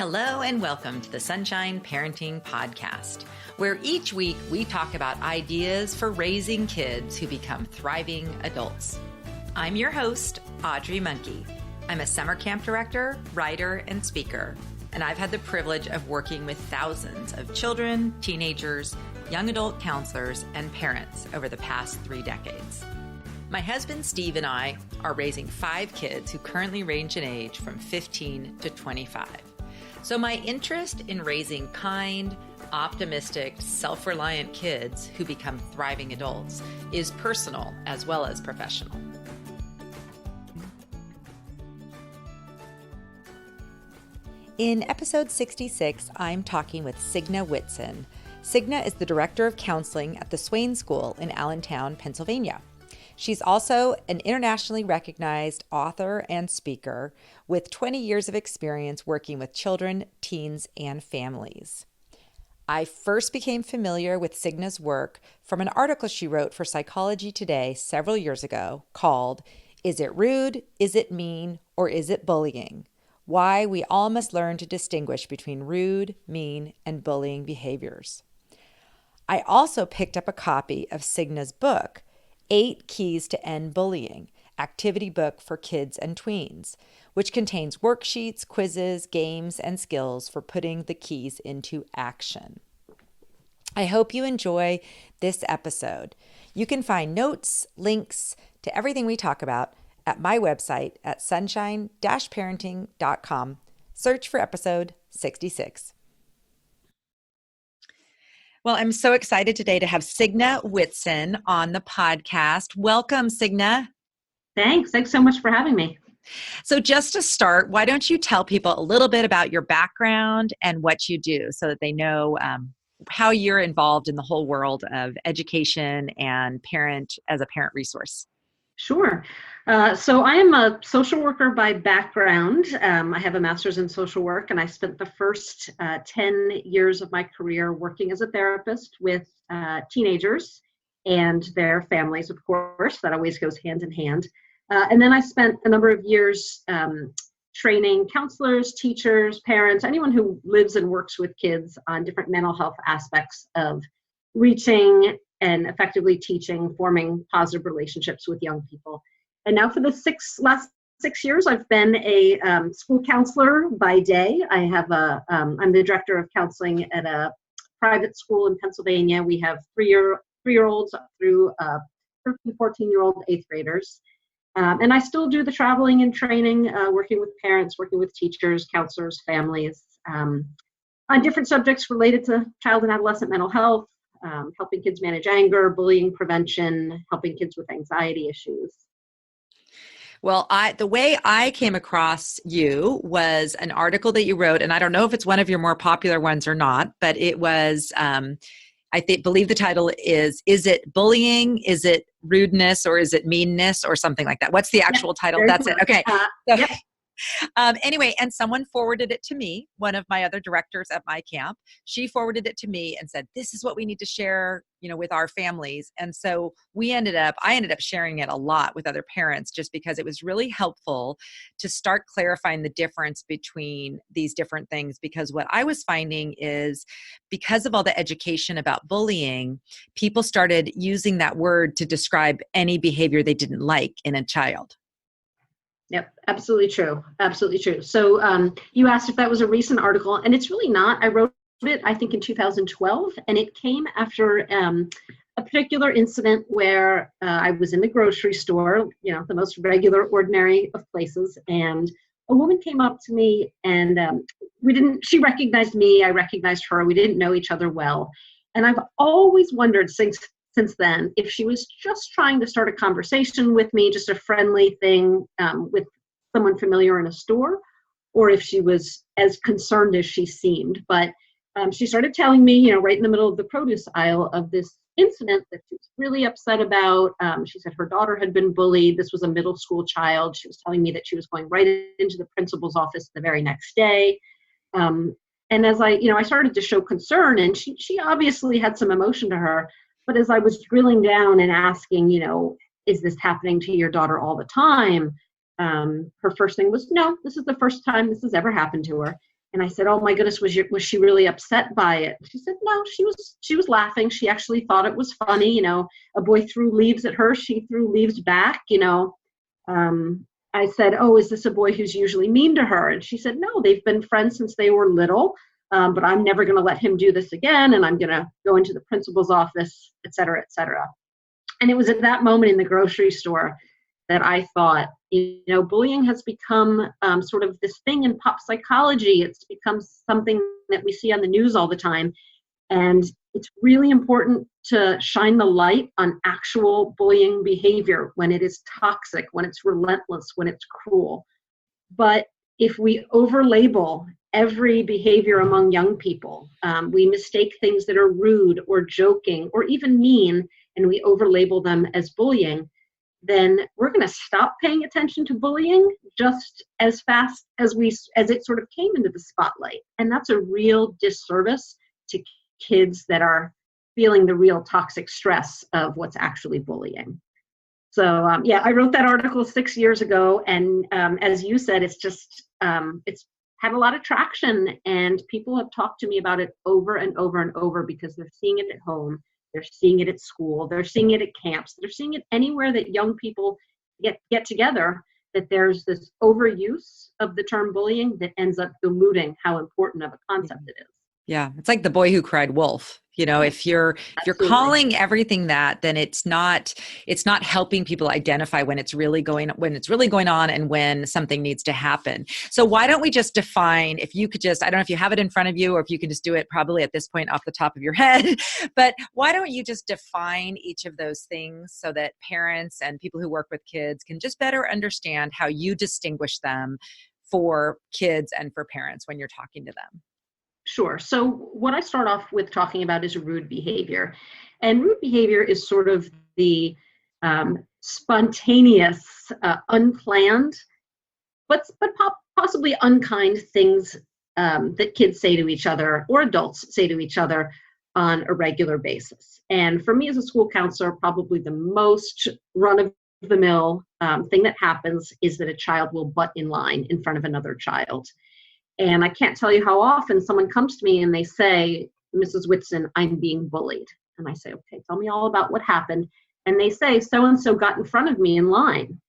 Hello and welcome to the Sunshine Parenting Podcast, where each week we talk about ideas for raising kids who become thriving adults. I'm your host, Audrey Monkey. I'm a summer camp director, writer, and speaker, and I've had the privilege of working with thousands of children, teenagers, young adult counselors, and parents over the past 3 decades. My husband, Steve, and I are raising 5 kids who currently range in age from 15 to 25. So my interest in raising kind, optimistic, self-reliant kids who become thriving adults is personal as well as professional. In episode 66, I'm talking with Signe Whitson. Signe is the Director of Counseling at the Swain School in Allentown, Pennsylvania. She's also an internationally recognized author and speaker with 20 years of experience working with children, teens, and families. I first became familiar with Signe's work from an article she wrote for Psychology Today several years ago called, "Is it rude, is it mean, or is it bullying? Why we all must learn to distinguish between rude, mean, and bullying behaviors." I also picked up a copy of Signe's book, 8 Keys to End Bullying, activity book for kids and tweens, which contains worksheets, quizzes, games, and skills for putting the keys into action. I hope you enjoy this episode. You can find notes, links to everything we talk about at my website at sunshine-parenting.com. Search for episode 66. Well, I'm so excited today to have Signe Whitson on the podcast. Welcome, Signe. Thanks. Thanks so much for having me. So just to start, why don't you tell people a little bit about your background and what you do so that they know how you're involved in the whole world of education and as a parent resource? Sure. So I am a social worker by background. I have a master's in social work, and I spent the first 10 years of my career working as a therapist with teenagers and their families, of course. That always goes hand in hand. And then I spent a number of years training counselors, teachers, parents, anyone who lives and works with kids on different mental health aspects of reaching and effectively teaching, forming positive relationships with young people. And now for the last 6 years, I've been a school counselor by day. I'm the director of counseling at a private school in Pennsylvania. We have three-year-olds through 13, 14-year-old 8th graders. And I still do the traveling and training, working with parents, working with teachers, counselors, families, on different subjects related to child and adolescent mental health, helping kids manage anger, bullying prevention, helping kids with anxiety issues. Well, the way I came across you was an article that you wrote, and I don't know if it's one of your more popular ones or not, but it was, believe the title is it bullying, is it rudeness, or is it meanness, or something like that? What's the actual title? That's it. Okay. Yep. Anyway, and someone forwarded it to me, one of my other directors at my camp. She forwarded it to me and said, "This is what we need to share, with our families." And so I ended up sharing it a lot with other parents just because it was really helpful to start clarifying the difference between these different things. Because what I was finding is because of all the education about bullying, people started using that word to describe any behavior they didn't like in a child. Yep, absolutely true. Absolutely true. So you asked if that was a recent article, and it's really not. I wrote it, I think, in 2012, and it came after a particular incident where I was in the grocery store, the most regular, ordinary of places, and a woman came up to me, and she recognized me, I recognized her, we didn't know each other well, and I've always wondered since then, if she was just trying to start a conversation with me, just a friendly thing with someone familiar in a store, or if she was as concerned as she seemed. But she started telling me, right in the middle of the produce aisle, of this incident that she was really upset about. She said her daughter had been bullied. This was a middle school child. She was telling me that she was going right into the principal's office the very next day. And as I started to show concern, and she obviously had some emotion to her. But as I was drilling down and asking, is this happening to your daughter all the time? Her first thing was, no, this is the first time this has ever happened to her. And I said, "Oh my goodness, was she really upset by it?" She said, "No, she was laughing. She actually thought it was funny. A boy threw leaves at her. She threw leaves back. I said, "Oh, is this a boy who's usually mean to her?" And she said, "No, they've been friends since they were little, but I'm never going to let him do this again, and I'm going to go into the principal's office, et cetera, et cetera." And it was at that moment in the grocery store that I thought, bullying has become sort of this thing in pop psychology. It's become something that we see on the news all the time. And it's really important to shine the light on actual bullying behavior when it is toxic, when it's relentless, when it's cruel. But if we overlabel every behavior among young people, we mistake things that are rude or joking or even mean, and we overlabel them as bullying, then we're going to stop paying attention to bullying just as fast as it sort of came into the spotlight. And that's a real disservice to kids that are feeling the real toxic stress of what's actually bullying. So I wrote that article 6 years ago, and as you said, it's had a lot of traction, and people have talked to me about it over and over and over because they're seeing it at home. They're seeing it at school. They're seeing it at camps. They're seeing it anywhere that young people get together, that there's this overuse of the term bullying that ends up diluting how important of a concept it is. Yeah. It's like the boy who cried wolf. If you're calling everything that, then it's not helping people identify when it's really going on and when something needs to happen. So why don't we just define, if you could just, I don't know if you have it in front of you or if you can just do it probably at this point off the top of your head, but why don't you just define each of those things so that parents and people who work with kids can just better understand how you distinguish them for kids and for parents when you're talking to them? Sure. So what I start off with talking about is rude behavior. And rude behavior is sort of the spontaneous, unplanned, but possibly unkind things that kids say to each other or adults say to each other on a regular basis. And for me as a school counselor, probably the most run-of-the-mill thing that happens is that a child will butt in line in front of another child. And I can't tell you how often someone comes to me and they say, "Mrs. Whitson, I'm being bullied." And I say, "Okay, tell me all about what happened." And they say, "So-and-so got in front of me in line."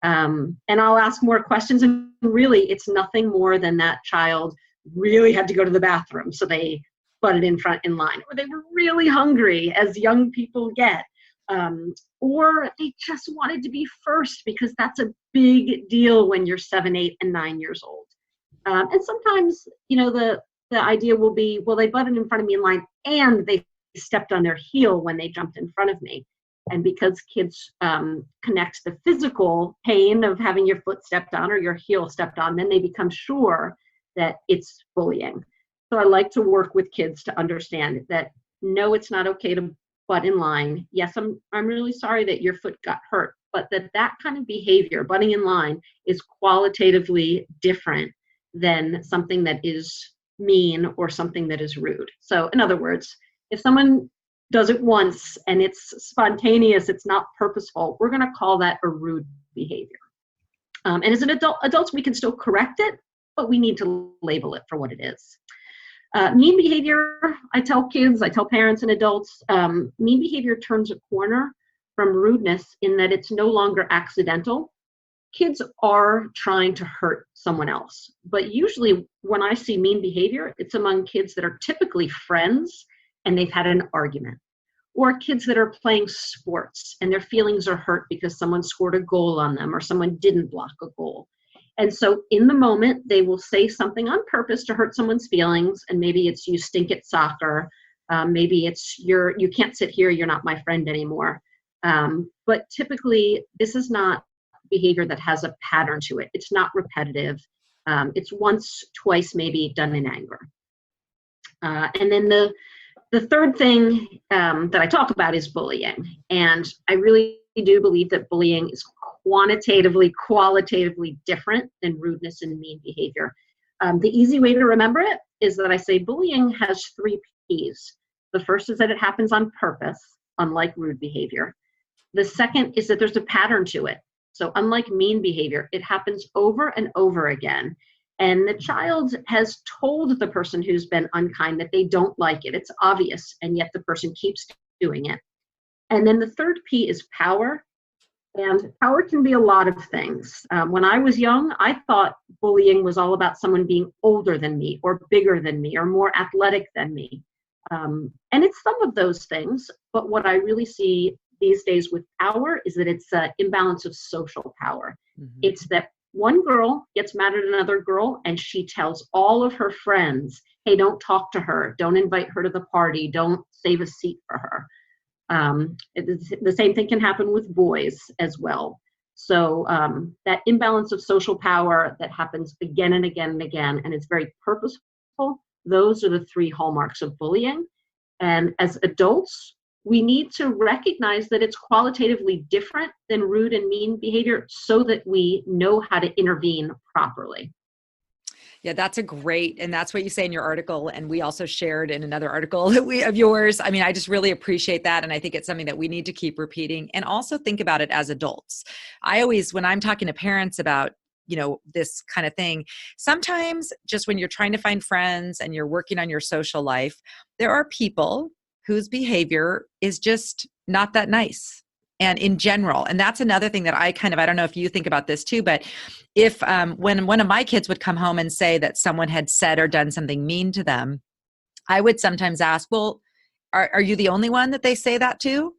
And I'll ask more questions. And really, it's nothing more than that child really had to go to the bathroom. So they butted in front in line. Or they were really hungry, as young people get. Or they just wanted to be first, because that's a big deal when you're 7, 8, and 9 years old. And sometimes, the idea will be, well, they butted in front of me in line and they stepped on their heel when they jumped in front of me. And because kids connect the physical pain of having your foot stepped on or your heel stepped on, then they become sure that it's bullying. So I like to work with kids to understand that, no, it's not okay to butt in line. Yes, I'm really sorry that your foot got hurt, but that kind of behavior, butting in line, is qualitatively different than something that is mean or something that is rude. So in other words, if someone does it once and it's spontaneous, it's not purposeful, we're going to call that a rude behavior. And as an adults, we can still correct it, but we need to label it for what it is. Mean behavior, I tell parents and adults, mean behavior turns a corner from rudeness in that it's no longer accidental. Kids are trying to hurt someone else. But usually when I see mean behavior, it's among kids that are typically friends and they've had an argument. Or kids that are playing sports and their feelings are hurt because someone scored a goal on them or someone didn't block a goal. And so in the moment, they will say something on purpose to hurt someone's feelings. And maybe it's, "You stink at soccer." Maybe it's, "You can't sit here. You're not my friend anymore." But typically, this is not behavior that has a pattern to it. It's not repetitive. It's once, twice, maybe done in anger. And then the third thing that I talk about is bullying. And I really do believe that bullying is qualitatively different than rudeness and mean behavior. The easy way to remember it is that I say bullying has 3 P's. The first is that it happens on purpose, unlike rude behavior. The second is that there's a pattern to it. So unlike mean behavior, it happens over and over again. And the child has told the person who's been unkind that they don't like it. It's obvious, and yet the person keeps doing it. And then the third P is power. And power can be a lot of things. When I was young, I thought bullying was all about someone being older than me or bigger than me or more athletic than me. And it's some of those things, but what I really see these days with power is that it's an imbalance of social power. Mm-hmm. It's that one girl gets mad at another girl and she tells all of her friends, hey, don't talk to her, don't invite her to the party, don't save a seat for her. The same thing can happen with boys as well. So that imbalance of social power that happens again and again and again, and it's very purposeful. Those are the three hallmarks of bullying. And as adults, we need to recognize that it's qualitatively different than rude and mean behavior so that we know how to intervene properly. Yeah, that's a great, and that's what you say in your article. And we also shared in another article of yours. I mean, I just really appreciate that. And I think it's something that we need to keep repeating and also think about it as adults. I always, when I'm talking to parents about, this kind of thing, sometimes just when you're trying to find friends and you're working on your social life, there are people whose behavior is just not that nice. And in general, and that's another thing that I don't know if you think about this too, but if when one of my kids would come home and say that someone had said or done something mean to them, I would sometimes ask, well, are you the only one that they say that to?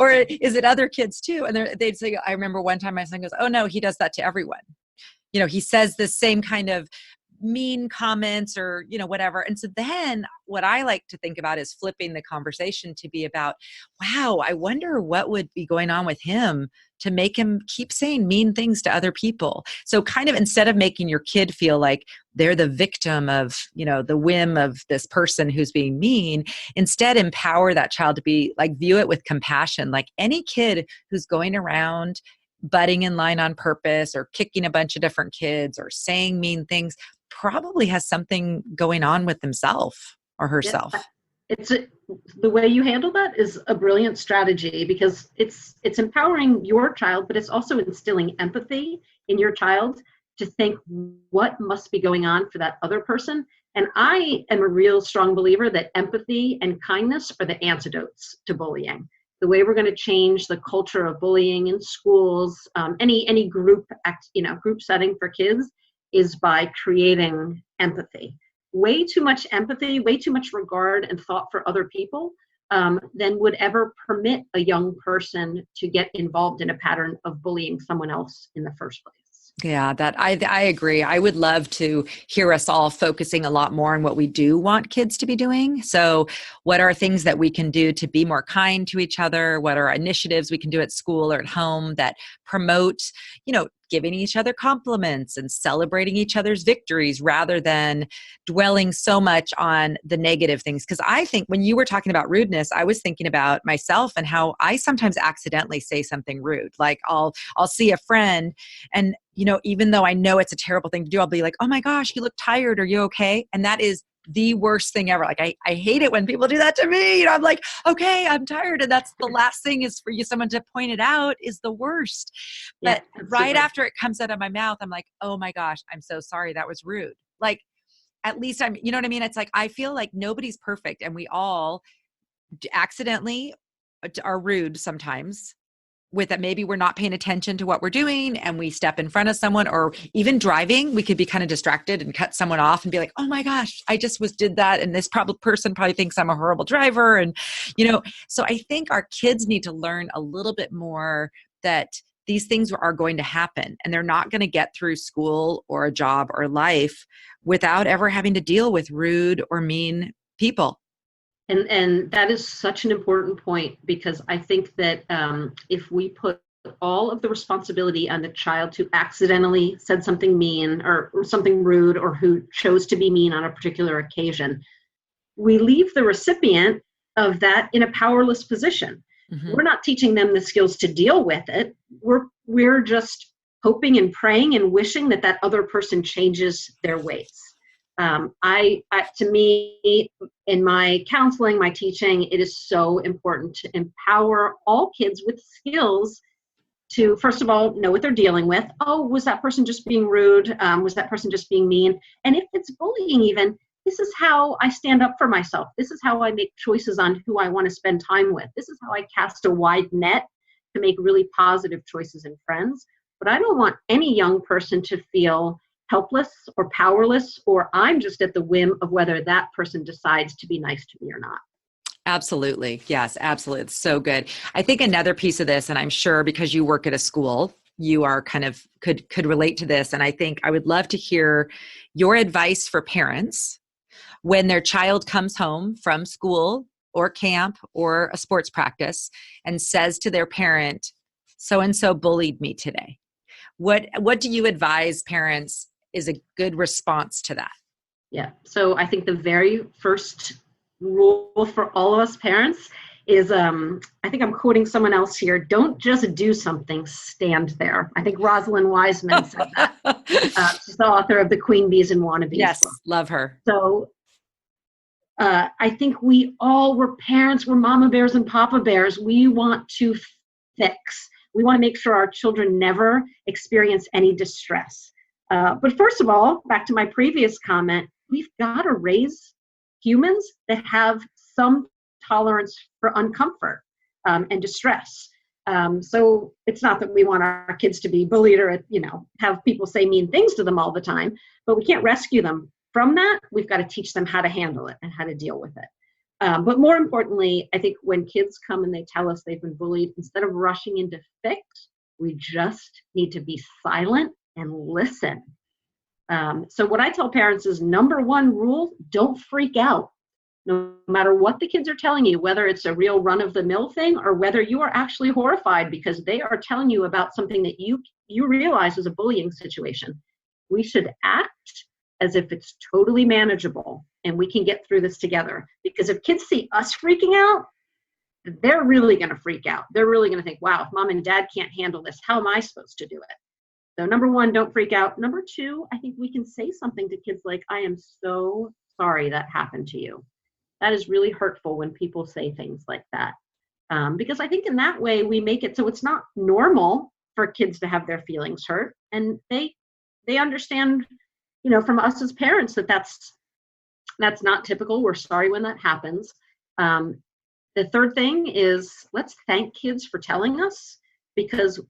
or is it other kids too? And they'd say, I remember one time my son goes, oh no, he does that to everyone. He says the same kind of mean comments or, whatever. And so then what I like to think about is flipping the conversation to be about, wow, I wonder what would be going on with him to make him keep saying mean things to other people. So kind of instead of making your kid feel like they're the victim of, the whim of this person who's being mean, instead empower that child to be like, view it with compassion. Like any kid who's going around butting in line on purpose or kicking a bunch of different kids or saying mean things probably has something going on with himself or herself. Yeah, the way you handle that is a brilliant strategy because it's empowering your child, but it's also instilling empathy in your child to think what must be going on for that other person. And I am a real strong believer that empathy and kindness are the antidotes to bullying. The way we're going to change the culture of bullying in schools, any group setting for kids, is by creating empathy. Way too much empathy, way too much regard and thought for other people than would ever permit a young person to get involved in a pattern of bullying someone else in the first place. Yeah, that I agree. I would love to hear us all focusing a lot more on what we do want kids to be doing. So what are things that we can do to be more kind to each other? What are initiatives we can do at school or at home that promote, giving each other compliments and celebrating each other's victories rather than dwelling so much on the negative things? Because I think when you were talking about rudeness, I was thinking about myself and how I sometimes accidentally say something rude. Like I'll see a friend and, even though I know it's a terrible thing to do, I'll be like, oh my gosh, you look tired. Are you okay? And that is the worst thing ever. Like I hate it when people do that to me. I'm like, okay, I'm tired. And that's the last thing is for someone to point it out is the worst. But yeah, right after it comes out of my mouth, I'm like, oh my gosh, I'm so sorry. That was rude. Like, at least you know what I mean? It's like, I feel like nobody's perfect and we all accidentally are rude sometimes. With that, maybe we're not paying attention to what we're doing and we step in front of someone, or even driving, we could be kind of distracted and cut someone off and be like, oh my gosh, I just did that. And this person probably thinks I'm a horrible driver. And, so I think our kids need to learn a little bit more that these things are going to happen and they're not going to get through school or a job or life without ever having to deal with rude or mean people. And that is such an important point because I think that if we put all of the responsibility on the child who accidentally said something mean or something rude or who chose to be mean on a particular occasion, we leave the recipient of that in a powerless position. Mm-hmm. We're not teaching them the skills to deal with it. We're just hoping and praying and wishing that other person changes their ways. To me, in my counseling, my teaching, it is so important to empower all kids with skills to, first of all, know what they're dealing with. Oh, was that person just being rude? Was that person just being mean? And if it's bullying even, this is how I stand up for myself. This is how I make choices on who I want to spend time with. This is how I cast a wide net to make really positive choices in friends. But I don't want any young person to feel helpless or powerless, or I'm just at the whim of whether that person decides to be nice to me or not. Absolutely. Yes, absolutely. It's so good. I think another piece of this, and I'm sure because you work at a school, you are kind of could relate to this. And I think I would love to hear your advice for parents when their child comes home from school or camp or a sports practice and says to their parent, so and so bullied me today. What do you advise parents is a good response to that? Yeah. So I think the very first rule for all of us parents is, I think I'm quoting someone else here, don't just do something, stand there. I think Rosalind Wiseman said that. She's the author of the Queen Bees and Wannabes Yes, book. love her. So I think we all were parents, we're mama bears and papa bears. We want to fix. We want to make sure our children never experience any distress. But first of all, back to my previous comment, we've got to raise humans that have some tolerance for uncomfort and distress. So it's not that we want our kids to be bullied or, have people say mean things to them all the time, but we can't rescue them from that. We've got to teach them how to handle it and how to deal with it. But more importantly, I think when kids come and they tell us they've been bullied, instead of rushing into fix, we just need to be silent and listen. So what I tell parents is number one rule, don't freak out. No matter what the kids are telling you, whether it's a real run-of-the-mill thing or whether you are actually horrified because they are telling you about something that you realize is a bullying situation, we should act as if it's totally manageable and we can get through this together. Because if kids see us freaking out, they're really going to freak out. They're really going to think, wow, if mom and dad can't handle this, how am I supposed to do it? So number one, don't freak out. Number two, I think we can say something to kids like, I am so sorry that happened to you. That is really hurtful when people say things like that. Because I think in that way we make it so it's not normal for kids to have their feelings hurt. And they understand, from us as parents that's not typical. We're sorry when that happens. The third thing is let's thank kids for telling us, because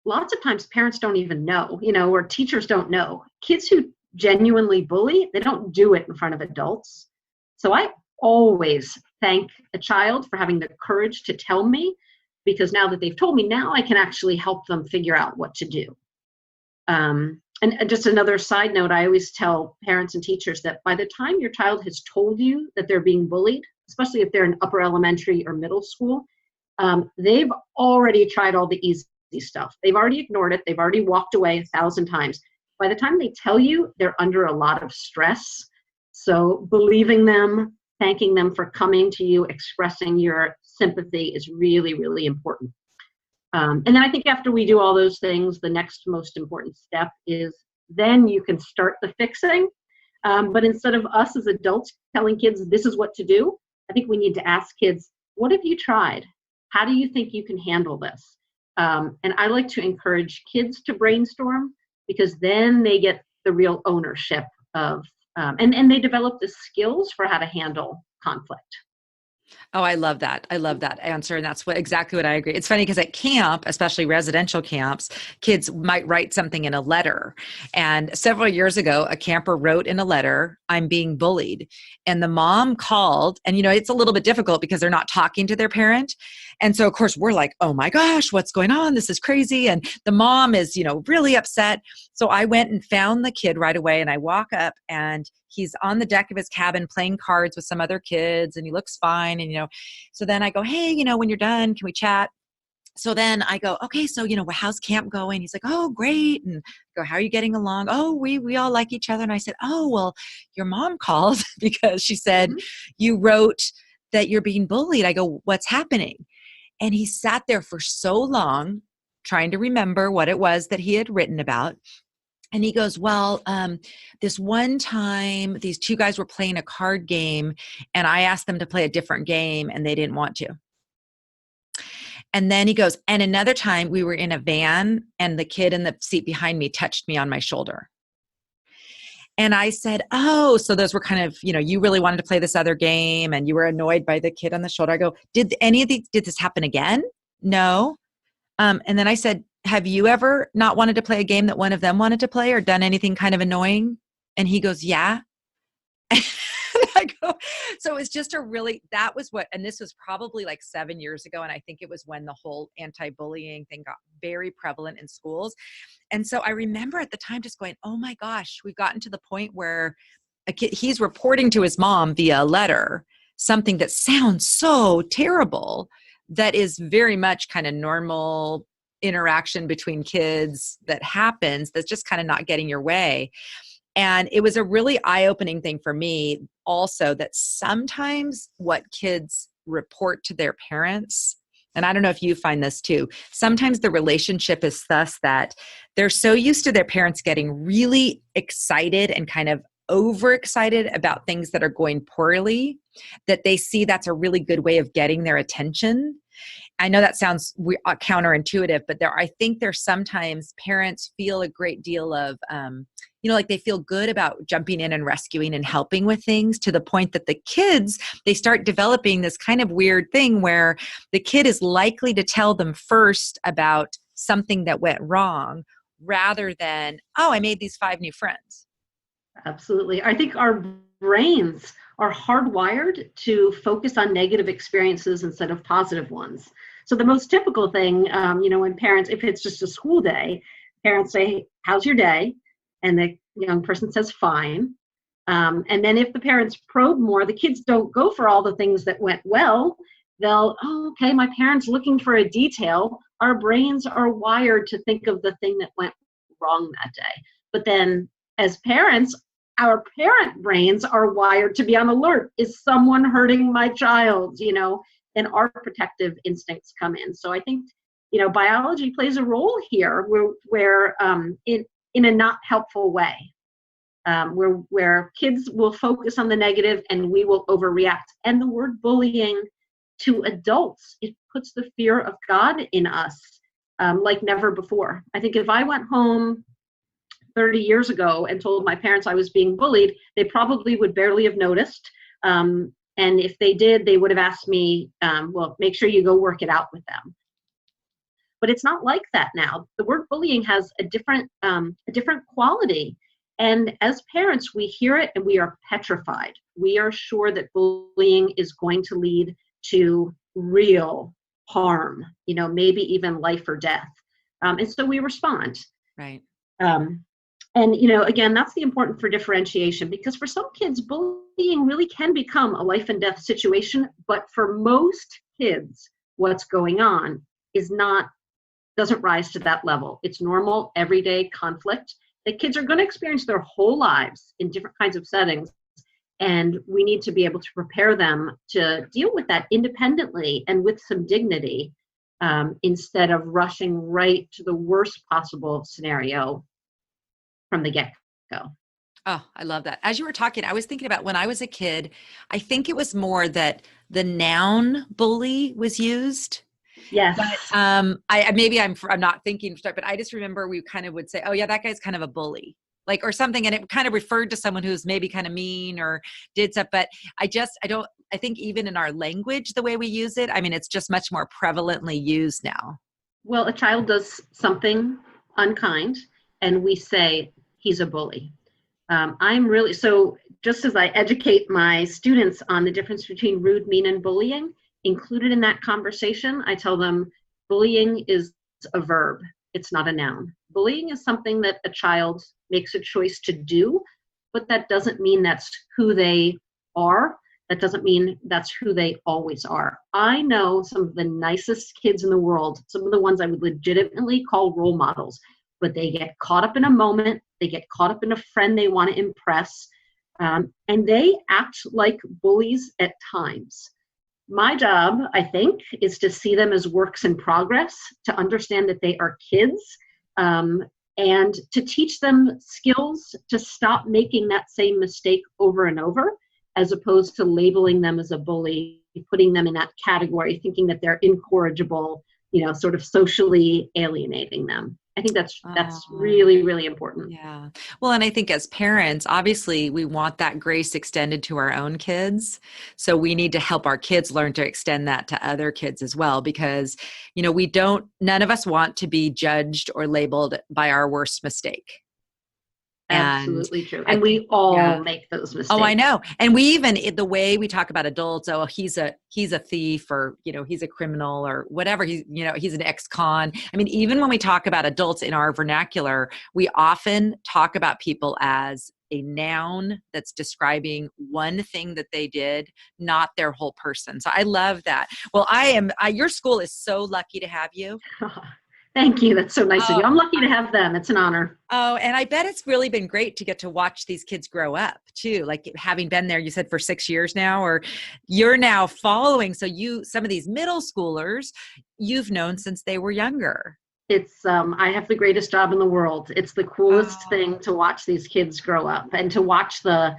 lots of times parents don't even know, or teachers don't know. Kids who genuinely bully, they don't do it in front of adults. So I always thank a child for having the courage to tell me, because now that they've told me, now I can actually help them figure out what to do. And just another side note, I always tell parents and teachers that by the time your child has told you that they're being bullied, especially if they're in upper elementary or middle school, they've already tried all the easy stuff. They've already ignored it. They've already walked away 1,000 times. By the time they tell you, they're under a lot of stress. So believing them, thanking them for coming to you, expressing your sympathy is really, really important. And then I think after we do all those things, the next most important step is then you can start the fixing. But instead of us as adults telling kids this is what to do, I think we need to ask kids, what have you tried? How do you think you can handle this? And I like to encourage kids to brainstorm, because then they get the real ownership of, and they develop the skills for how to handle conflict. Oh, I love that. I love that answer. And that's exactly what I agree. It's funny because at camp, especially residential camps, kids might write something in a letter. And several years ago, a camper wrote in a letter, I'm being bullied. And the mom called, and it's a little bit difficult because they're not talking to their parent. And so of course we're like, oh my gosh, what's going on? This is crazy. And the mom is, really upset. So I went and found the kid right away, and I walk up and he's on the deck of his cabin playing cards with some other kids, and he looks fine. And, so then I go, hey, when you're done, can we chat? So then I go, okay, so, how's camp going? He's like, oh, great. And I go, how are you getting along? Oh, we all like each other. And I said, oh, well, your mom called because she said, you wrote that you're being bullied. I go, what's happening? And he sat there for so long trying to remember what it was that he had written about. And he goes, well, this one time, these two guys were playing a card game, and I asked them to play a different game, and they didn't want to. And then he goes, and another time we were in a van and the kid in the seat behind me touched me on my shoulder. And I said, oh, so those were kind of, you really wanted to play this other game and you were annoyed by the kid on the shoulder. I go, did this happen again? No. And then I said, have you ever not wanted to play a game that one of them wanted to play or done anything kind of annoying? And he goes, yeah. I go, so it was just that was what, and this was probably like 7 years ago. And I think it was when the whole anti-bullying thing got very prevalent in schools. And so I remember at the time just going, oh my gosh, we've gotten to the point where a kid, he's reporting to his mom via letter, something that sounds so terrible, that is very much kind of normal interaction between kids that happens, that's just kind of not getting your way. And it was a really eye-opening thing for me also, that sometimes what kids report to their parents, and I don't know if you find this too, sometimes the relationship is thus that they're so used to their parents getting really excited and kind of overexcited about things that are going poorly, that they see that's a really good way of getting their attention. I know that sounds counterintuitive, but I think there's sometimes parents feel a great deal of, like they feel good about jumping in and rescuing and helping with things, to the point that the kids, they start developing this kind of weird thing where the kid is likely to tell them first about something that went wrong rather than, oh, I made these 5 new friends. Absolutely. I think our brains are hardwired to focus on negative experiences instead of positive ones. So the most typical thing, when parents, if it's just a school day, parents say, how's your day? And the young person says, fine. And then if the parents probe more, the kids don't go for all the things that went well. They'll, oh, okay, my parent's looking for a detail. Our brains are wired to think of the thing that went wrong that day. But then as parents, our parent brains are wired to be on alert. Is someone hurting my child? And our protective instincts come in. So I think, biology plays a role here where in a not helpful way, where kids will focus on the negative and we will overreact. And the word bullying to adults, it puts the fear of God in us like never before. I think if I went home 30 years ago and told my parents I was being bullied, they probably would barely have noticed. And if they did, they would have asked me, well, make sure you go work it out with them. But it's not like that now. The word bullying has a different quality. And as parents, we hear it and we are petrified. We are sure that bullying is going to lead to real harm, maybe even life or death. And so we respond. Right. And, again, that's the important for differentiation, because for some kids, bullying really can become a life and death situation. But for most kids, what's going on doesn't rise to that level. It's normal, everyday conflict that kids are going to experience their whole lives in different kinds of settings. And we need to be able to prepare them to deal with that independently and with some dignity, instead of rushing right to the worst possible scenario from the get-go. Oh, I love that. As you were talking, I was thinking about when I was a kid, I think it was more that the noun bully was used. Yes. But maybe I'm not thinking, but I just remember we kind of would say, oh yeah, that guy's kind of a bully, like, or something. And it kind of referred to someone who's maybe kind of mean or did stuff. But I think even in our language, the way we use it, it's just much more prevalently used now. Well, a child does something unkind and we say he's a bully. So just as I educate my students on the difference between rude, mean, and bullying, included in that conversation, I tell them bullying is a verb. It's not a noun. Bullying is something that a child makes a choice to do, but that doesn't mean that's who they are. That doesn't mean that's who they always are. I know some of the nicest kids in the world, some of the ones I would legitimately call role models, but they get caught up in a moment. They get caught up in a friend they want to impress, and they act like bullies at times. My job, I think, is to see them as works in progress, to understand that they are kids, and to teach them skills to stop making that same mistake over and over, as opposed to labeling them as a bully, putting them in that category, thinking that they're incorrigible, sort of socially alienating them. I think that's Oh, really, really important. yeah. Well, and I think as parents, obviously, we want that grace extended to our own kids. So we need to help our kids learn to extend that to other kids as well, because, none of us want to be judged or labeled by our worst mistake. And Absolutely true. I And think, we all yeah. make those Oh, I mistakes. know. And we even the way we talk about adults, oh, he's a thief, or, he's a criminal, or whatever. He's an ex-con. I mean, even when we talk about adults in our vernacular, we often talk about people as a noun that's describing one thing that they did, not their whole person. So I love that. Well, your school is so lucky to have you. Thank you. That's so nice of Oh, you. I'm lucky to have them. It's an honor. Oh, and I bet it's really been great to get to watch these kids grow up too. Like having been there, you said for 6 years now, or you're now following. So some of these middle schoolers, you've known since they were younger. It's I have the greatest job in the world. It's the coolest Oh, thing to watch these kids grow up and to watch the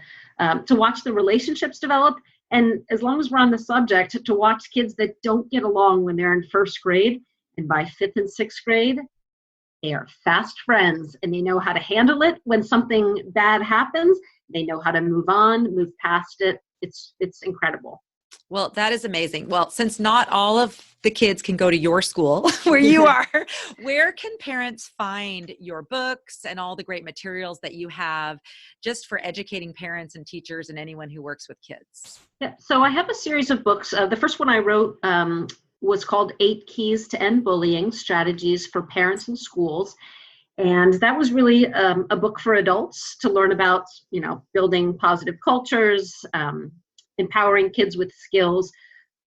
relationships develop. And as long as we're on the subject, to watch kids that don't get along when they're in first grade, and by fifth and sixth grade, they are fast friends and they know how to handle it when something bad happens. They know how to move on, move past it. It's incredible. well, that is amazing. Well, since not all of the kids can go to your school where you are, where can parents find your books and all the great materials that you have just for educating parents and teachers and anyone who works with kids? Yeah, so I have a series of books. The first one I wrote was called 8 Keys to End Bullying, Strategies for Parents and Schools. And that was really a book for adults to learn about, building positive cultures, empowering kids with skills.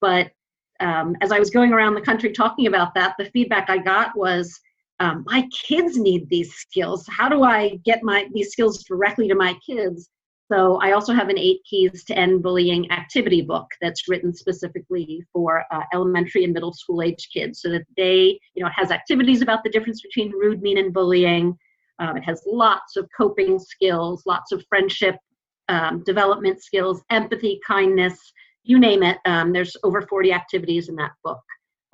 But as I was going around the country talking about that, the feedback I got was, my kids need these skills. How do I get these skills directly to my kids? So I also have an 8 Keys to End Bullying activity book that's written specifically for elementary and middle school age kids, so that it has activities about the difference between rude, mean, and bullying. It has lots of coping skills, lots of friendship development skills, empathy, kindness, you name it. There's over 40 activities in that book.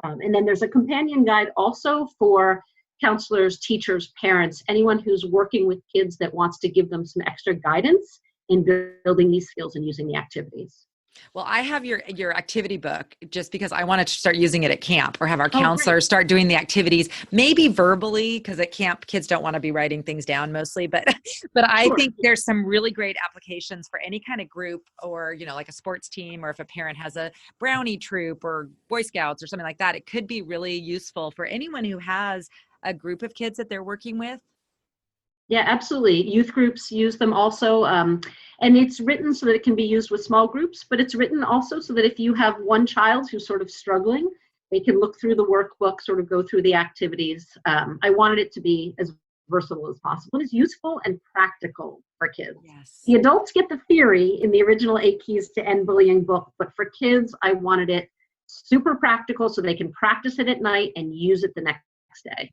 And then there's a companion guide also for counselors, teachers, parents, anyone who's working with kids that wants to give them some extra guidance in building these skills and using the activities. Well, I have your activity book just because I wanted to start using it at camp, or have our Oh, great. counselors start doing the activities, maybe verbally, because at camp kids don't want to be writing things down mostly. But but I Sure. think there's some really great applications for any kind of group, or like a sports team, or if a parent has a brownie troop or Boy Scouts or something like that. It could be really useful for anyone who has a group of kids that they're working with. Yeah, absolutely. Youth groups use them also. And it's written so that it can be used with small groups, but it's written also so that if you have one child who's sort of struggling, they can look through the workbook, sort of go through the activities. I wanted it to be as versatile as possible. It's useful and practical for kids. Yes. The adults get the theory in the original 8 Keys to End Bullying book, but for kids, I wanted it super practical so they can practice it at night and use it the next day.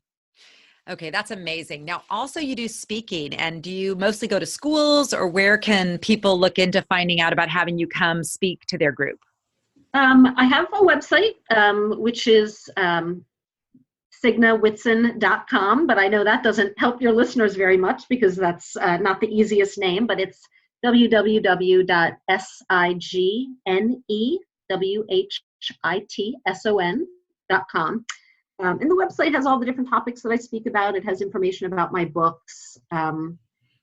Okay, that's amazing. Now, also you do speaking, and do you mostly go to schools, or where can people look into finding out about having you come speak to their group? I have a website, which is signewhitson.com, but I know that doesn't help your listeners very much because that's not the easiest name, but it's www.signewhitson.com. And the website has all the different topics that I speak about. It has information about my books.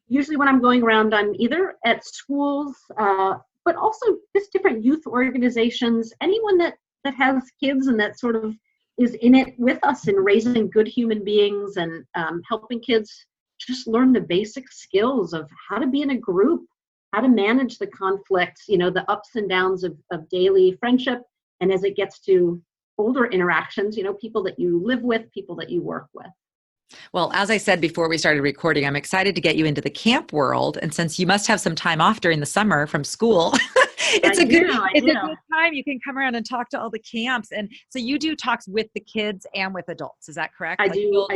Usually when I'm going around, I'm either at schools, but also just different youth organizations, anyone that has kids and that sort of is in it with us in raising good human beings and helping kids just learn the basic skills of how to be in a group, how to manage the conflicts, the ups and downs of daily friendship. And as it gets to older interactions, people that you live with, people that you work with. Well, as I said before we started recording, I'm excited to get you into the camp world. And since you must have some time off during the summer from school, it's I a good do. time. You can come around and talk to all the camps. And so you do talks with the kids and with adults. Is that correct? I do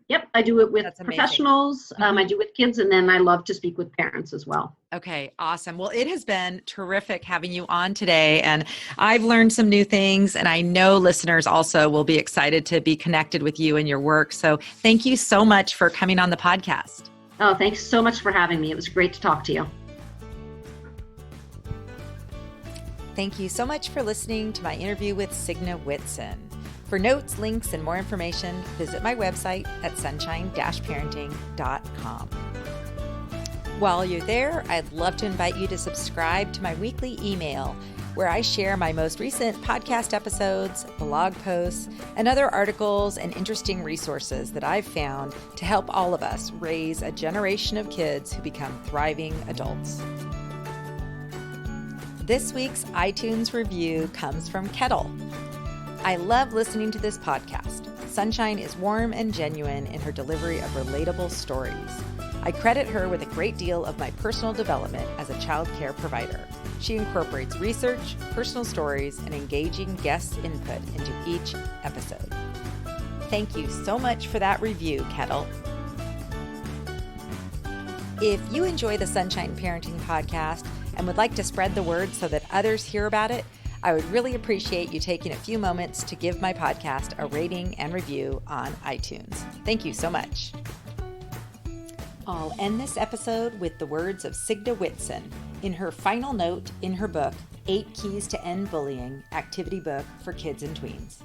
Yep, I do it with That's amazing. professionals. I do with kids, and then I love to speak with parents as well. Okay, awesome. Well, it has been terrific having you on today, and I've learned some new things, and I know listeners also will be excited to be connected with you and your work. So thank you so much for coming on the podcast. Oh, thanks so much for having me. It was great to talk to you. Thank you so much for listening to my interview with Signe Whitson. For notes, links, and more information, visit my website at sunshine-parenting.com. While you're there, I'd love to invite you to subscribe to my weekly email where I share my most recent podcast episodes, blog posts, and other articles and interesting resources that I've found to help all of us raise a generation of kids who become thriving adults. This week's iTunes review comes from Kettle. I love listening to this podcast. Sunshine is warm and genuine in her delivery of relatable stories. I credit her with a great deal of my personal development as a child care provider. She incorporates research, personal stories, and engaging guest input into each episode. Thank you so much for that review, Kettle. If you enjoy the Sunshine Parenting Podcast and would like to spread the word so that others hear about it, I would really appreciate you taking a few moments to give my podcast a rating and review on iTunes. Thank you so much. I'll end this episode with the words of Signe Whitson in her final note in her book, 8 Keys to End Bullying, activity book for kids and tweens.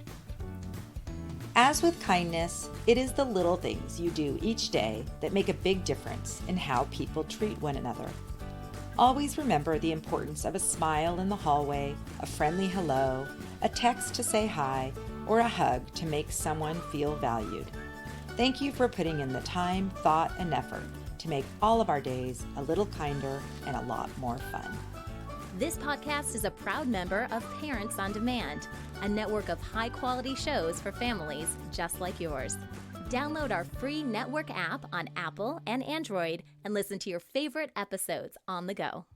As with kindness, it is the little things you do each day that make a big difference in how people treat one another. Always remember the importance of a smile in the hallway, a friendly hello, a text to say hi, or a hug to make someone feel valued. Thank you for putting in the time, thought, and effort to make all of our days a little kinder and a lot more fun. This podcast is a proud member of Parents on Demand, a network of high-quality shows for families just like yours. Download our free network app on Apple and Android and listen to your favorite episodes on the go.